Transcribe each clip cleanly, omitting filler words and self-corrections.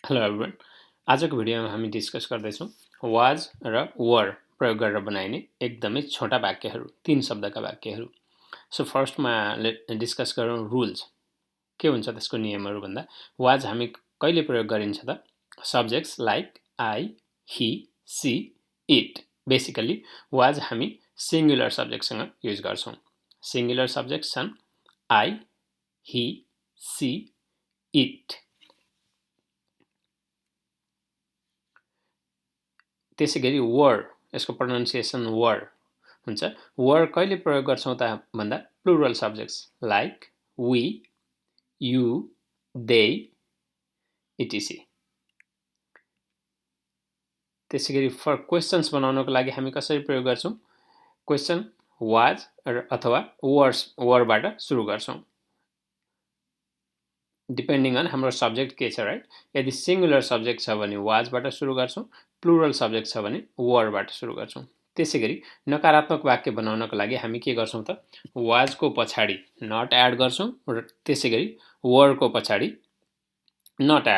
Hello everyone आजको भिडियोमा हामी डिस्कस गर्दैछौँ वाज र वर प्रयोग गरेर बनाइने एकदमै छोटा वाक्यहरू 3 शब्दका वाक्यहरू सो फर्स्टमा डिस्कस गरौँ रुल्स के हुन्छ त्यसको नियमहरू भन्दा वाज हामी कहिले प्रयोग गरिन्छ त subjects like I he she it basically was हामी सिंगुलर सब्जेक्टसँग युज गर्छौँ सिंगुलर सब्जेक्ट्स छन् आई ही सी इट त्यसैगरी वर यसको प्रोनाउन्सिएसन वर हुन्छ वर कहिले प्रयोग गर्छौँ त भन्दा plural subjects like we you they etc त्यसैगरी फर क्वेसन्स बनाउनको लागि हामी कसरी प्रयोग गर्छौँ क्वेसन वाज अथवा वरबाट सुरु गर्छौँ डिपेन्डिङ अन हाम्रो सब्जेक्ट के छ राइट यदि सिंगुलर सब्जेक्ट छ भने वाजबाट सुरु गर्छौँ प्लुरल सब्जेक्ट छ भने वरबाट सुरु गर्छौँ त्यसैगरी नकारात्मक वाक्य बनाउनको लागि हामी के गर्छौँ त वाजको पछाडि नट एड गर्छौँ र त्यसैगरी वरको पछाडि नट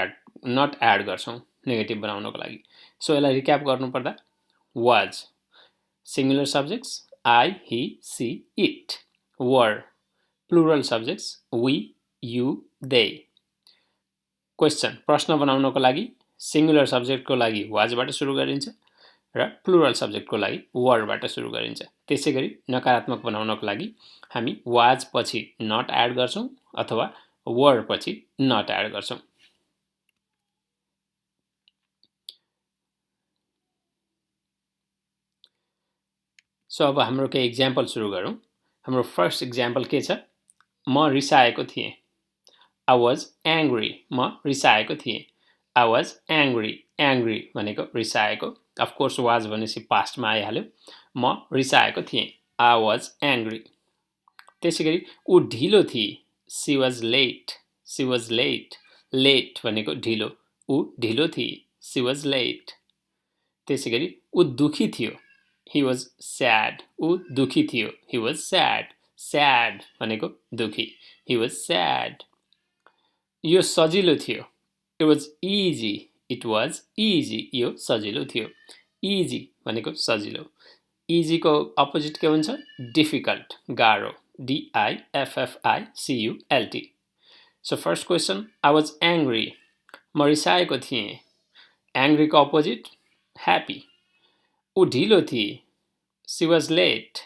एड गर्छौँ नेगेटिभ बनाउनको लागि सो यसलाई रिक्याप गर्नुपर्दा was singular subjects I he she it were plural subjects we you they question प्रश्न बनाउनको लागि सिंगुलर सब्जेक्टको लागि वाजबाट सुरु गरिन्छ र प्लुरल सब्जेक्टको लागि वरबाट सुरु गरिन्छ त्यसैगरी नकारात्मक बनाउनको लागि हामी वाज पछि नट एड गर्छौँ अथवा वर पछि नट एड गर्छौँ सो अब हाम्रो केही एक्जाम्पल सुरु गरौँ हाम्रो फर्स्ट एक्जाम्पल के छ म रिसाएको थिएँ I was angry. म रिसाएको थिएँ I was angry भनेको रिसाएको of course was भनेपछि पास्टमा आइहाल्यो म रिसाएको थिएँ I was angry त्यसैगरी ऊ ढिलो थिए she was late late भनेको ढिलो ऊ ढिलो थिए she was late त्यसैगरी ऊ दुखी थियो he was sad ऊ दुखी थियो he was sad भनेको दुखी he was sad यो सजिलो थियो it was easy यो सजिलो थियो easy भनेको सजिलो easy को अपोजिट के हुन्छ difficult गाह्रो difficult so first question I was angry म रिसाएको थिएँ angry को अपोजिट happy ऊ ढिलो थिए she was late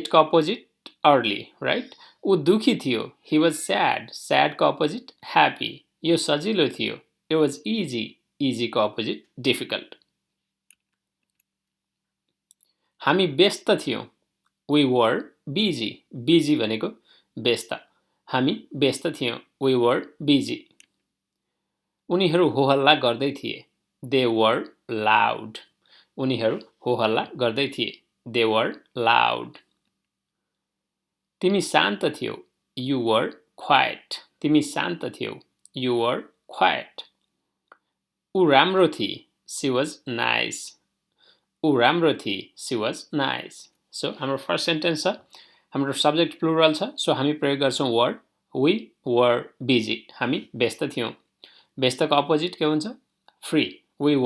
को अपोजिट early right ऊ दुखी थियो he was sad को अपोजिट happy यो सजिलो थियो it was easy को अपोजिट difficult हामी व्यस्त थियौं we were busy भनेको व्यस्त हामी व्यस्त थियौं we were busy उनीहरू होहल्ला गर्दै थिए they were loud उनीहरू होहल्ला गर्दै थिए they were loud तिमी शान्त थियौ you were quiet तिमी शान्त थियौ you were quiet ऊ राम्रो थिए she was nice ऊ राम्रो थिए she was nice so हाम्रो फर्स्ट सेन्टेन्स छ हाम्रो सब्जेक्ट प्लुरल छ सो हामी प्रयोग गर्छौँ वर we were busy हामी व्यस्त थियौं व्यस्तको अपोजिट के हुन्छ फ्री we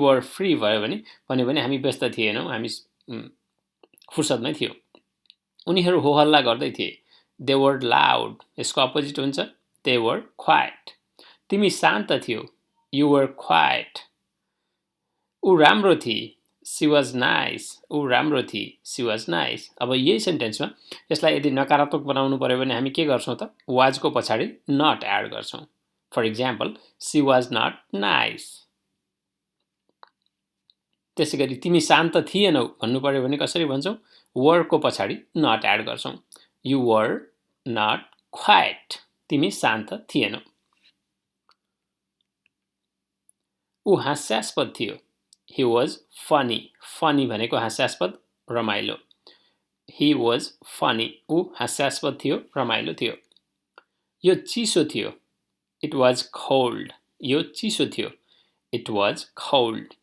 were free भयो भने हामी व्यस्त थिएनौं हामी फुर्सदमै थियौं उनीहरू होहल्ला गर्दै थिए they were loud यसको अपोजिट हुन्छ they were quiet तिमी शान्त थियौ you were quiet ऊ राम्रो थिए she was nice ऊ राम्रो थिए she was nice अब यही सेन्टेन्समा यसलाई यदि नकारात्मक बनाउनु पर्यो भने हामी के गर्छौं त was को पछाडी not एड गर्छौं for example she was not nice त्यसैगरी तिमी शान्त थिएनौ भन्नु पर्यो भने कसरी भन्छौं were को पछाडी not एड गर्छौं you were not quiet तिमी शान्त थिएनौ ऊ हास्यास्पद थियो he was funny भनेको हास्यास्पद रमाइलो he was funny ऊ हास्यास्पद थियो रमाइलो थियो यो चिसो थियो it was cold यो चिसो थियो it was cold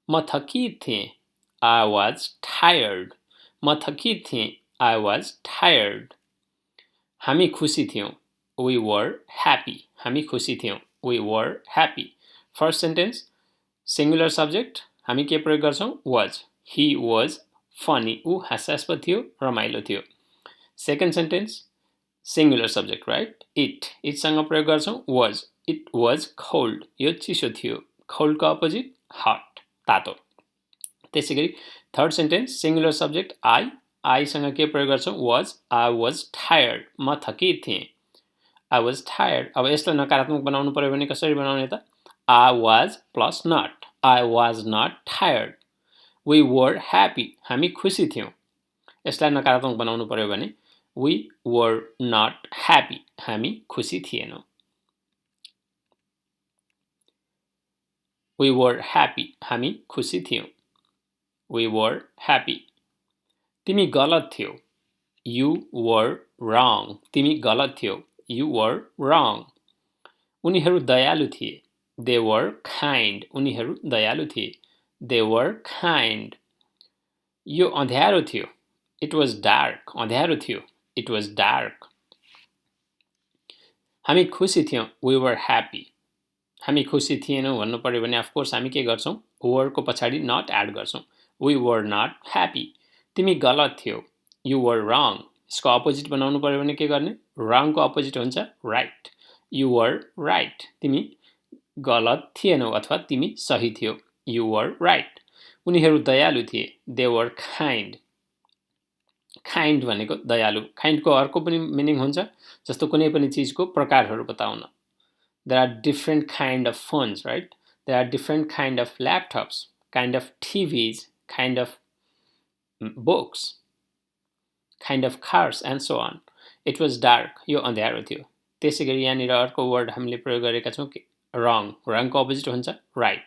म थकित थिएँ I was tired म थकित थिएँ I was tired हामी खुसी थियौं we were happy हामी खुसी थियौं We were happy. First sentence singular subject हामी के प्रयोग गर्छौं was. He was funny. ऊ हास्यास्पद थियो, रमाइलो थियो. Second sentence singular subject right it सँग प्रयोग गर्छौं was. It was cold. यो चिसो थियो. cold को अपोजिट hot, तातो. त्यसैगरी third sentence singular subject I सँग के प्रयोग गर्छौं was. I was tired. म थकित थिएँ. I was tired. अब यसलाई नकारात्मक बनाउनु पर्यो भने कसरी बनाउने त I was plus not. I was not tired. We were happy. हामी खुसी थियौं. यसलाई नकारात्मक बनाउनु पर्यो भने We were not happy. हामी खुसी थिएनौं. We were happy. हामी खुसी थियौं. We were happy. तिमी गलत थियौ. You were wrong. तिमी गलत थियौ. You were wrong. उनीहरू दयालु थिए. They were kind. उनीहरू दयालु थिए. They were kind. यो अँध्यारो थियो. It was dark. अँध्यारो थियो. It was dark. हामी खुसी थियौं. We were happy. हामी खुसी थिएनौं भन्नु पर्यो भने अफ कोर्स हामी के गर्छौं were को पछाडी not एड गर्छौं. We were not happy. तिमी गलत थियौ. You were wrong. यसको अपोजिट बनाउनु पर्यो भने के गर्ने wrong को अपोजिट हुन्छ right. You were right. तिमी गलत थिएनौ अथवा तिमी सही थियौ. You were right. उनीहरू दयालु थिए. They were kind. kind भनेको दयालु. kind को अर्को पनि मिनिङ हुन्छ जस्तो कुनै पनि चीजको प्रकारहरू बताउन. There are different kind of phones, right? There are different kind of laptops, kind of TVs, kind of books, kind of cars, and so on. It was dark. यो अँध्यारो थियो. त्यसैगरी यहाँनिर अर्को वर्ड हामीले प्रयोग गरेका छौं wrong. wrong को अपोजिट हुन्छ right.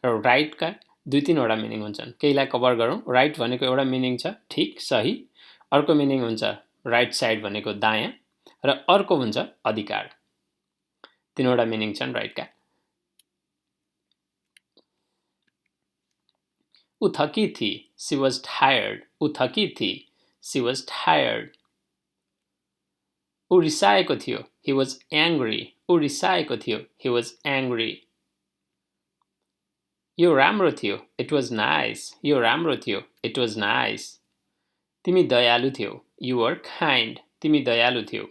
र right का दुई तीनवटा मिनिङ हुन्छन्. केहीलाई कभर गरौँ. right भनेको एउटा मिनिङ छ ठीक, सही. अर्को मिनिङ हुन्छ right side भनेको दायाँ र अर्को हुन्छ अधिकार. तीनवटा मिनिङ छन् राइट का. ऊ थकित थी. She was tired. ऊ थकित थी. She was tired. ऊ रिसाएको थियो. He was angry. ऊ रिसाएको थियो. He was angry. यो राम्रो थियो. It was nice. यो राम्रो थियो. It was nice. तिमी दयालु थियौ. You were kind. तिमी दयालु थियौ.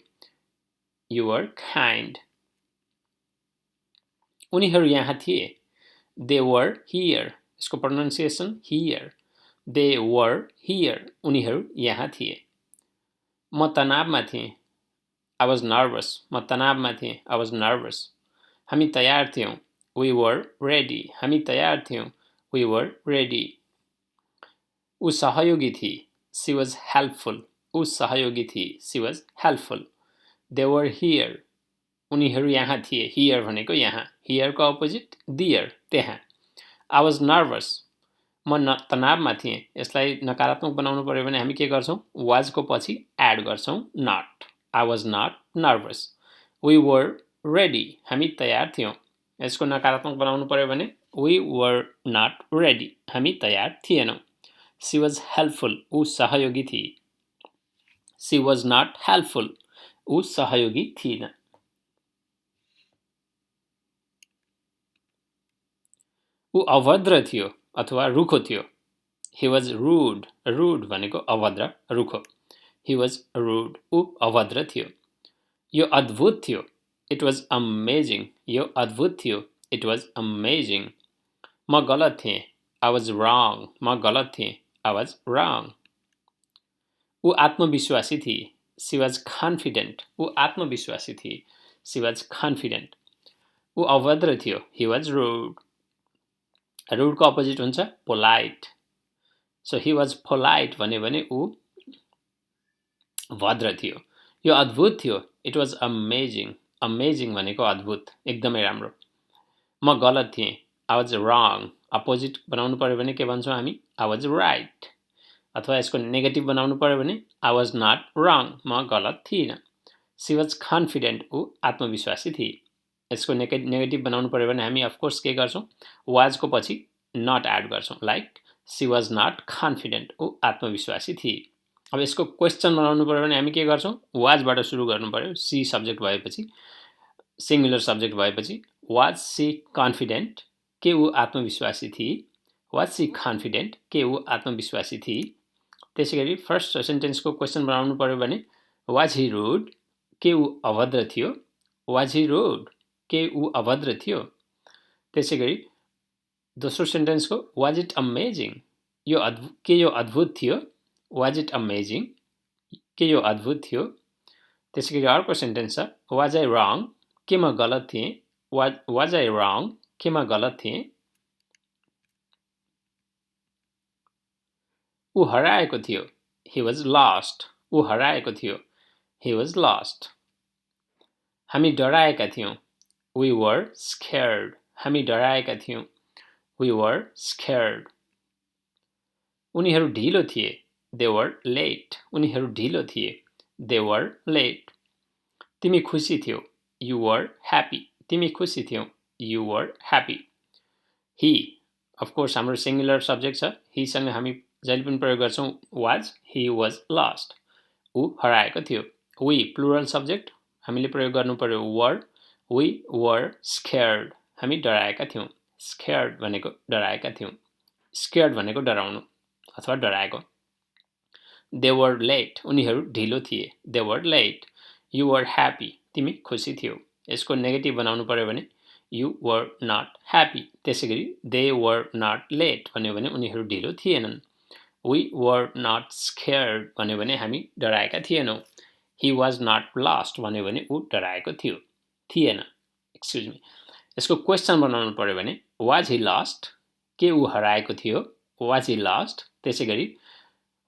You were kind. उनीहरू यहाँ थिए. They were here. यसको pronunciation here. They were here. उनीहरू यहाँ थिए. म तनावमा थिएँ. I was nervous. म तनावमा थिएँ. I was nervous. हामी तयार थियौं. We were ready. हामी तयार थियौं. We were ready. ऊ सहयोगी थी. She was helpful. ऊ सहयोगी थी. She was helpful. They were here. उनीहरू यहाँ थिए. Here भनेको यहाँ. Here को अपोजिट there, त्यहाँ. I was nervous. म तनावमा थिएँ. यसलाई नकारात्मक बनाउनु पर्यो भने हामी के गर्छौं was को पछि एड गर्छौं not. I was not nervous. We were ready. हामी तयार थियौं. यसको नकारात्मक बनाउनु पर्यो भने we were not ready. हामी तयार थिएनौं. She was helpful. ऊ सहयोगी थी. She was not helpful. ऊ सहयोगी थिइन. ऊ अभद्र थियो अथवा रुखो थियो. He was rude. Rude भनेको अभद्र, रुखो. He was rude. ऊ अभद्र थियो. यो अद्भुत थियो. It was amazing. यो अद्भुत थियो. It was amazing. म गलत थिएँ. I was wrong. म गलत थिएँ. I was wrong. ऊ आत्मविश्वासी थी. She was confident. ऊ आत्मविश्वासी थी. She was confident. ऊ अभद्र थियो. He was rude. Rude को अपोजिट हुन्छ polite. So he was polite भन्यो भने ऊ भद्र थियो. यो अद्भुत थियो. It was amazing. Amazing भनेको अद्भुत, एकदमै राम्रो. म गलत थिएँ. I was wrong. अपोजिट बनाउनु पर्यो भने के भन्छौँ हामी I was right. अथवा यसको नेगेटिभ बनाउनु पर्यो भने I was not wrong. म गलत थिइनँ. She was confident. ऊ आत्मविश्वासी थिए. यसको नेगेटिभ बनाउनु पर्यो भने हामी अफ कोर्स के गर्छौं was को पछि not एड गर्छौं. Like she was not confident. ऊ आत्मविश्वासी थिए. अब यसको क्वेशन बनाउनु पर्यो भने हामी के गर्छौं was बाट सुरु गर्नु पर्यो. she सब्जेक्ट भएपछि सिंगुलर सब्जेक्ट भएपछि वाज सी कन्फिडेन्ट, के ऊ आत्मविश्वासी थिए, वाज सी कन्फिडेन्ट, के ऊ आत्मविश्वासी थिए। त्यसै गरी फर्स्ट सेन्टेन्सको क्वेसन बनाउनु पर्यो भने वाज ही रुड, के ऊ अभद्र थियो, वाज ही रुड, के ऊ अभद्र थियो। त्यसै गरी दोस्रो सेन्टेन्सको वाज इट अमेजिङ, के यो अद्भुत थियो, वाज इट अमेजिङ, के यो अद्भुत थियो। त्यसै गरी अर्को सेन्टेन्स छ वाज आई रङ, के म गलत थिएँ, वाज आई रङ, के म गलत थिएँ। ऊ हराएको थियो, he was lost, ऊ हराएको थियो, he was lost। हामी डराएका थियौँ, we were scared, हामी डराएका थियौँ, we were scared। उनीहरू ढिलो थिए, they were late, उनीहरू ढिलो थिए, they were late। तिमी खुसी थियौ, you were happy, तिमी खुसी थियौ, you were happy। he, of course हाम्रो सिंगुलर सब्जेक्ट छ, he सँग हामी जहिले पनि प्रयोग गर्छौँ was, he was lost, ऊ हराएको थियो। we प्लुरल सब्जेक्ट हामीले प्रयोग गर्नु पर्यो were, we were scared, हामी डराएका थियौँ, scared भनेको डराएका थियौँ, scared भनेको डराउनु अथवा डराएको। they were late, उनीहरू ढिलो थिए, they were late। you were happy, तिमी खुसी थियौ। यसको नेगेटिभ बनाउनु पर्यो भने you were not happy। त्यसै गरी they were not late भन्यो भने उनीहरू ढिलो थिएनन्। we were not scared भन्यो भने हामी डराएका थिएनौँ। he was not lost भन्यो भने ऊ डराएको थियो, थिएन, एक्सक्युज मी। यसको क्वेसन बनाउनु पर्यो भने was he lost, के ऊ हराएको थियो, was he lost। त्यसै गरी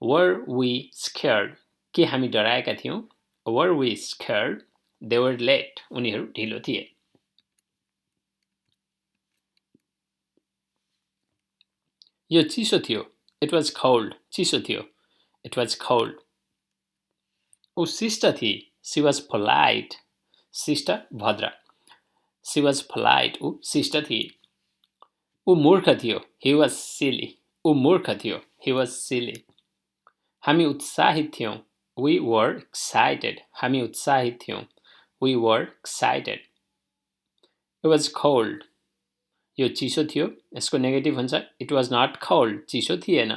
were we scared, के हामी डराएका थियौँ, were we scared। they were late, उनीहरू ढिलो थिए। यो चिसो थियो, it was cold, चिसो थियो, it was cold। ऊ शिष्ट थिए, she was polite, शिष्ट भद्र, she was polite, ऊ शिष्ट थिए। ऊ मूर्ख थियो, he was silly, ऊ मूर्ख थियो, he was silly। हामी उत्साहित थियौँ, we were excited, हामी उत्साहित थियौँ, we were excited। it was cold, यो चिसो थियो, यसको नेगेटिभ हुन्छ it was not cold, चिसो थिएन।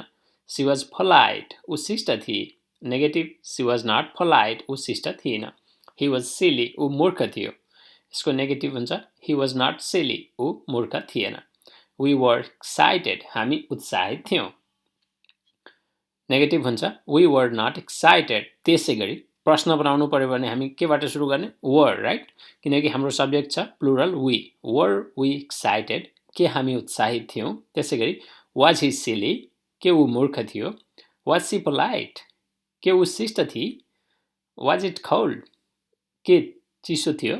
she was polite, ऊ शिष्ट थिए, negative she was not polite, ऊ शिष्ट थिएन। he was silly, ऊ मूर्ख थियो, यसको नेगेटिभ हुन्छ he was not silly, ऊ मूर्ख थिएन। we were excited, हामी उत्साहित थियौँ, नेगेटिभ हुन्छ we were not excited। त्यसै गरी प्रश्न बनाउनु पर्यो भने हामी केबाट सुरु गर्ने, were, राइट, किनकि हाम्रो सब्जेक्ट छ plural we, were we excited, के हामी उत्साहित थियौँ। त्यसै गरी was he silly, के ऊ मूर्ख थियो, was she polite, के ऊ शिष्ट थिए, was it cold, के चिसो थियो।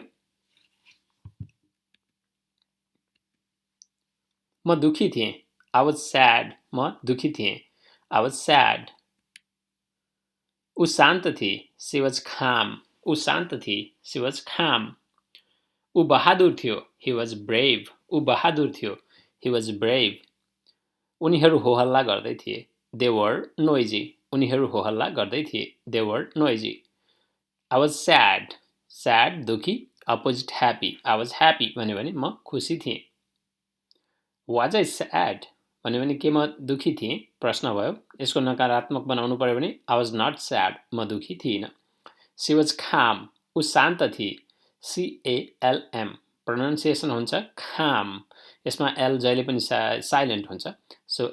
म दुखी थिएँ, I was sad, म दुखी थिएँ, I was sad। ऊ शान्त थिए, she was calm, ऊ शान्त थिए, she was calm। ऊ बहादुर थियो, he was brave, ऊ बहादुर थियो, he was brave। उनीहरू होहल्ला गर्दै थिए, they were noisy, उनीहरू होहल्ला गर्दै थिए, they were noisy। I was sad, sad दुखी, opposite happy, I was happy भन्यो भने म खुसी थिएँ। Was I sad भन्यो भने के म दुखी थिएँ, प्रश्न भयो। यसको नकारात्मक बनाउनु पर्यो भने I was not sad, म दुखी थिइनँ। she was calm, ऊ शान्त थिए, CALM प्रोनाउन्सिएसन हुन्छ calm, यसमा L जहिले पनि साइलेन्ट हुन्छ, सो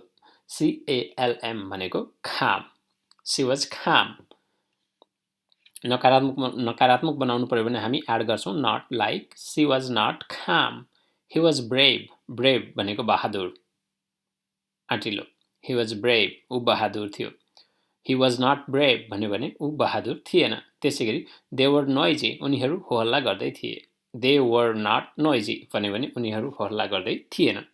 CALM भनेको calm, she was calm। नकारात्मक बनाउनु पर्यो भने हामी एड गर्छौँ not, like she was not calm, he was brave, brave भनेको बहादुर, आँटिलो, he was brave, ऊ बहादुर थियो। he was not brave भन्यो भने ऊ बहादुर थिएन। त्यसै गरी they were noisy, उनीहरू होहल्ला गर्दै थिए, they were not noisy भन्यो भने उनीहरू होहल्ला गर्दै थिएनन्।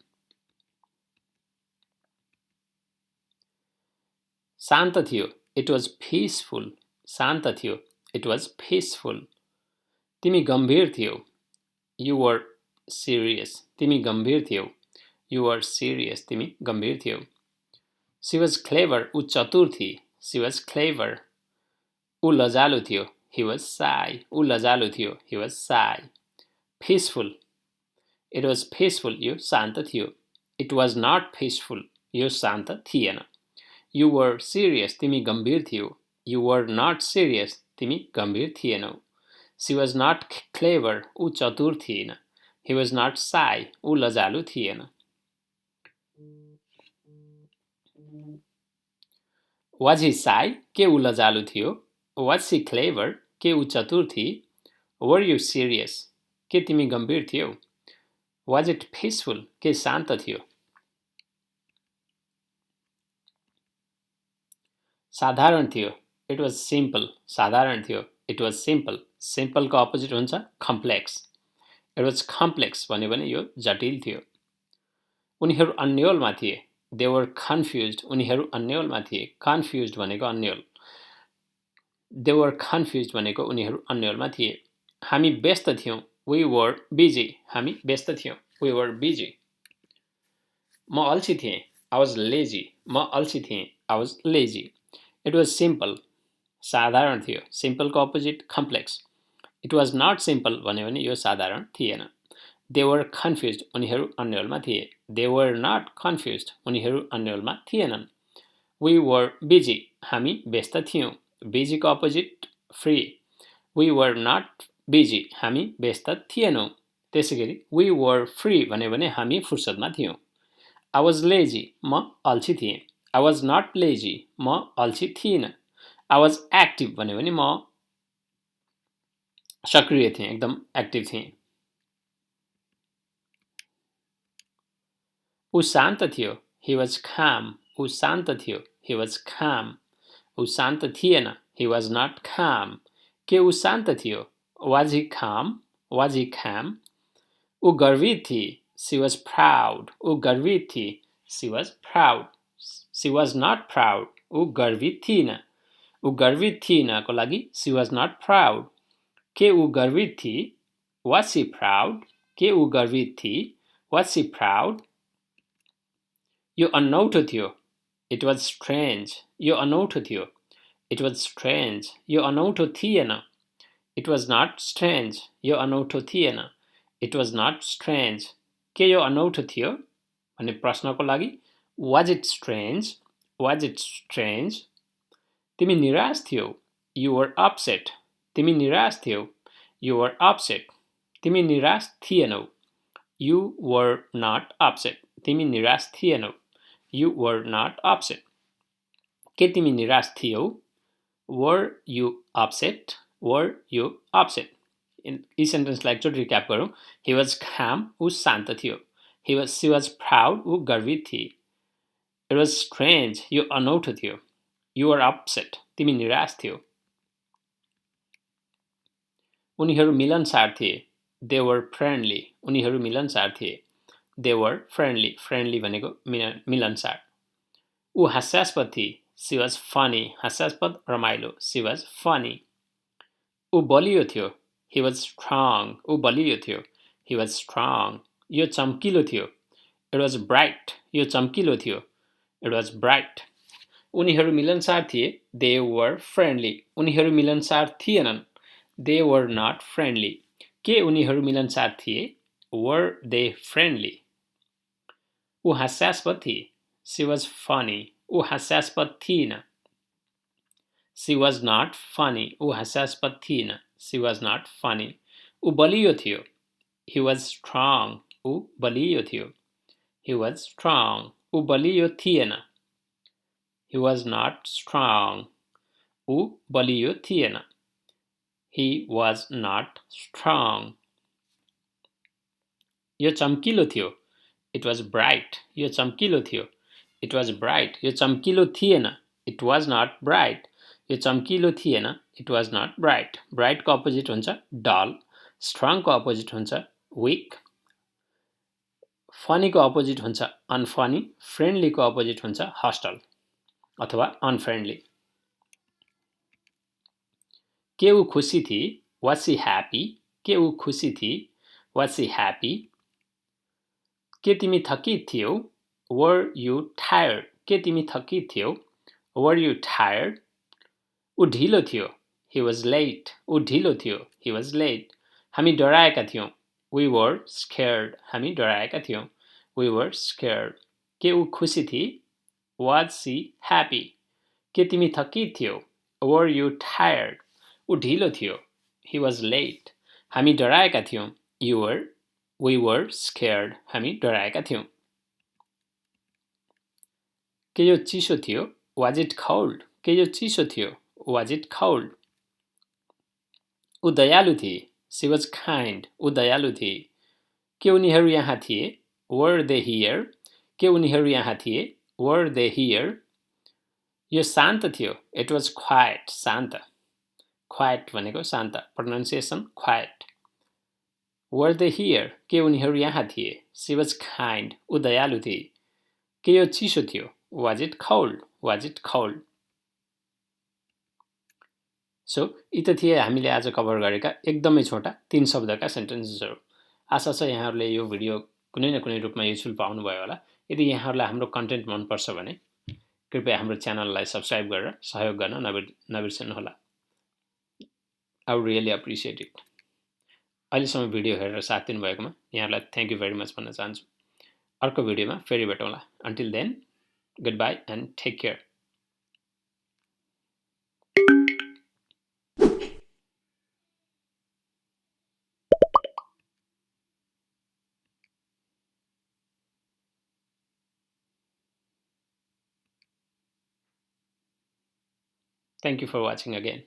शान्त थियो, it was peaceful, शान्त थियो, it was peaceful। तिमी गम्भीर थियौ, you were serious, तिमी गम्भीर थियौ, you were serious, तिमी गम्भीर थियौ। she was clever, ऊ चतुर थिए, she was clever। ऊ लजालु थियो, he was shy, ऊ लजालु थियो, he was shy। peaceful. It was peaceful. यो शान्त थियो. It was not peaceful. यो शान्त थिएन. You were serious. तिमी गम्भीर थियौ. You were not serious. तिमी गम्भीर थिएनौ. She was not clever. ऊ चतुर थिएन. He was not shy. ऊ लजालु थिएन. Was he shy? के ऊ लजालु थियो? Was she clever? के ऊ चतुर थी? Were you serious? के तिमी गम्भीर थियौ? Was it peaceful? के शान्त थियो? साधारण थियो. It was simple. साधारण थियो. It was simple. Simple को अपोजिट हुन्छ complex. It was complex भन्यो भने यो जटिल थियो. उनीहरू अन्योलमा थिए. They were confused. उनीहरू अन्योलमा थिए. Confused भनेको अन्योल. They were confused भनेको उनीहरू अन्योलमा थिए. हामी व्यस्त थियौं. We were busy. हामी व्यस्त थियौं. We were busy. म अल्छी थिएँ. I was lazy. म अल्छी थिएँ. I was lazy. It was simple. साधारण थियो. Simple को opposite complex. It was not simple भन्यो भने यो साधारण थिएन. They were confused. उनीहरू अन्योलमा थिए. They were not confused. उनीहरू अन्योलमा थिएनन्. We were busy. हामी व्यस्त थियौं. Busy को opposite free. We were not busy. हामी व्यस्त थिएनौं. त्यसैगरी we were free भन्यो भने हामी फुर्सदमा थियौं. I was lazy. म अल्छी थिएँ. I was not lazy. म अल्छी थिइनँ. I was active भन्यो भने म सक्रिय थिएँ. एकदम एक्टिभ थिएँ. ऊ शान्त थियो. He was calm. ऊ शान्त थियो. He was calm. ऊ शान्त थिएन. He was not calm. के ऊ शान्त थियो? Was he calm? Was he calm? ऊ गर्वित थी. She was proud. ऊ गर्वित थी. She was proud. She was not proud. ऊ गर्वित थिइन. ऊ गर्वित थिइन को लागि she was not proud. के ऊ गर्वित थी? Was she proud? के ऊ गर्वित थी? Was she proud? यो अनौठो थियो. It was strange. यो अनौठो थियो. It was strange. यो अनौठो थिएन. It was not strange. यो अनौठो थिएन. It was not strange. के यो अनौठो थियो? भन्ने प्रश्नको लागि Was it strange? Was it strange? तिमी निराश थियौ. You were upset. तिमी निराश थियौ. You were upset. तिमी निराश थिएनौ. You were not upset. तिमी निराश थिएनौ. You were not upset. के तिमी निराश थियौ? Were you upset? Were you upset? यी सेन्टेन्सलाई एकचोटि रिक्याप गरौँ. He was calm. ऊ शान्त थियो. She was proud. ऊ गर्वित थिए. It was strange. यो अनौठो थियो. You were upset. तिमी निराश थियौ. उनीहरू मिलनसार थिए. They were friendly. उनीहरू मिलनसार थिए. They were friendly. Friendly भनेको मिलनसार. ऊ हास्यास्पद थी. She was funny. हास्यास्पद रमाइलो. She was funny. ऊ बलियो थियो. He was strong. ऊ बलियो थियो. He was strong. यो चम्किलो थियो. It was bright. यो चम्किलो थियो. It was bright. उनीहरू मिलनसार थिए. They were friendly. उनीहरू मिलनसार थिएनन्. They were not friendly. के उनीहरू मिलनसार थिए? Were they friendly? ऊ हास्यास्पद थिए. She was funny. ऊ हास्यास्पद थिइन. She was not funny. ऊ हास्यास्पद थिइन. She was not funny. ऊ बलियो थियो. He was strong. ऊ बलियो थियो. He was strong. ऊ बलियो थिएन. He was not strong. ऊ बलियो थिएन. He was not strong. यो चम्किलो थियो. It was bright. यो चम्किलो थियो. It was bright. यो चम्किलो थिएन. It was not bright. यो चम्किलो थिएन. It was not bright. Bright को अपोजिट हुन्छ dull. Strong को अपोजिट हुन्छ weak. Funny को अपोजिट हुन्छ unfunny. Friendly को अपोजिट हुन्छ hostile अथवा unfriendly. के ऊ खुसी थी? Was she happy? के ऊ खुसी थी? Was she happy? के तिमी थकित थियौ? Were you tired? के तिमी थकित थियौ? Were you tired? ऊ ढिलो थियो. He was late. ऊ ढिलो थियो. He was late. हामी डराएका थियौं. We were scared. हामी डराएका थियौँ. We were scared. के ऊ खुसी थिए? Was she happy? के तिमी थकित थियौ? Were you tired? ऊ ढिलो थियो. He was late. हामी डराएका थियौँ. We were scared. हामी डराएका थियौँ. के यो चिसो थियो? Was it cold? के यो चिसो थियो? Was it cold? ऊ दयालु थिए. She was kind. ऊ दयालु थिए. के उनीहरू यहाँ थिए? Were they here? के उनीहरू यहाँ थिए? Were they here? यो शान्त थियो. It was quiet. शान्त. Quiet भनेको शान्त. Pronunciation quiet. Were they here? के उनीहरू यहाँ थिए? She was kind. ऊ दयालु थिए. के यो चिसो थियो? Was it cold? Was it cold? So यी त थिए हामीले आज कभर गरेका एकदमै छोटा 3 शब्दका सेन्टेन्सेसहरू. आशा छ यहाँहरूले यो भिडियो कुनै न कुनै रूपमा युजफुल पाउनुभयो होला. यदि यहाँहरूलाई हाम्रो कन्टेन्ट मनपर्छ भने कृपया हाम्रो च्यानललाई सब्स्क्राइब गरेर सहयोग गर्न नबिर्सनुहोला. I would really appreciate it. अहिलेसम्म भिडियो हेरेर साथ दिनुभएकोमा यहाँहरूलाई थ्याङ्क यू भेरी मच भन्न चाहन्छु. अर्को भिडियोमा फेरि भेटौँला. Until then, goodbye and take care. Thank you for watching again.